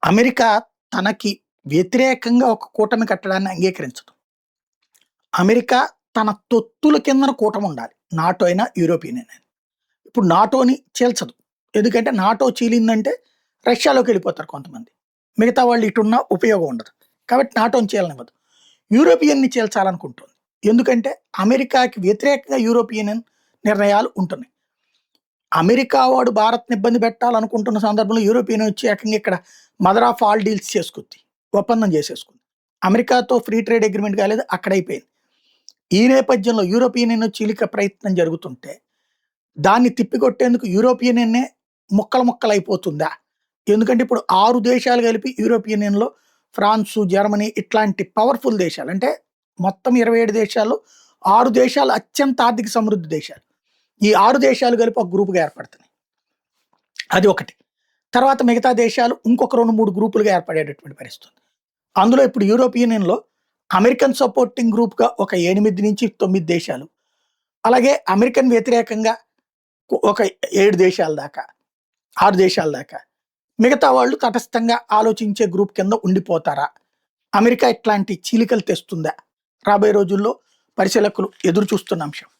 America తనకి వ్యతిరేకంగా ఒక కూటమి కట్టడాన్ని అంగీకరించదు. అమెరికా తన తొత్తుల కిందన కూటమి ఉండాలి. నాటో అయినా, యూరోపియన్ యూనియన్. ఇప్పుడు నాటోని చీల్చదు. ఎందుకంటే నాటో చీలిందంటే రష్యాలోకెళ్ళిపోతారు కొంతమంది. మిగతా వాళ్ళు ఇటున్నా ఉపయోగం ఉండదు. కాబట్టి నాటోని చీలనివ్వదు. యూరోపియన్‌ని చీల్చాలనుకుంటుంది. ఎందుకంటే అమెరికాకి వ్యతిరేకంగా యూరోపియన్ నిర్ణయాలు ఉంటున్నాయి. అమెరికా వాడు భారత్‌ని ఇబ్బంది పెట్టాలనుకుంటున్న సందర్భంలో యూరోపియన్ వచ్చి ఏకంగా ఇక్కడ మదర్ ఆఫ్ ఆల్ డీల్స్ చేసుకుంది. ఒప్పందం చేసేసుకుంది. అమెరికాతో ఫ్రీ ట్రేడ్ అగ్రీమెంట్ కాలేదు. అక్కడ అయిపోయింది. ఈ నేపథ్యంలో యూరోపియన్ యూనియన్ చీలిక ప్రయత్నం జరుగుతుంటే, దాన్ని తిప్పికొట్టేందుకు యూరోపియన్ యూనియనే ముక్కలు ముక్కలైపోతుందా? ఎందుకంటే ఇప్పుడు 6 దేశాలు కలిపి యూరోపియన్ యూనియన్‌లో ఫ్రాన్సు, జర్మనీ ఇట్లాంటి పవర్‌ఫుల్ దేశాలు. అంటే మొత్తం 27 దేశాల్లో 6 దేశాలు అత్యంత ఆర్థిక సమృద్ధి దేశాలు. ఈ 6 దేశాలు కలిపి ఒక గ్రూప్‌గా ఏర్పడుతున్నాయి. అది ఒకటి. తర్వాత మిగతా దేశాలు ఇంకొక 2, 3 గ్రూపులుగా ఏర్పడేటటువంటి పరిస్థితి ఉంది. అందులో ఇప్పుడు యూరోపియన్ యూనియన్‌లో అమెరికన్ సపోర్టింగ్ గ్రూప్‌గా ఒక 8-9 దేశాలు. అలాగే అమెరికన్ వ్యతిరేకంగా ఒక 7 దేశాల దాకా, 6 దేశాల దాకా. మిగతా వాళ్ళు తటస్థంగా ఆలోచించే గ్రూప్ కింద ఉండిపోతారా? అమెరికా ఇట్లాంటి చీలికలు తెస్తుందా? రాబోయే రోజుల్లో పరిశీలకులు ఎదురు చూస్తున్న అంశం.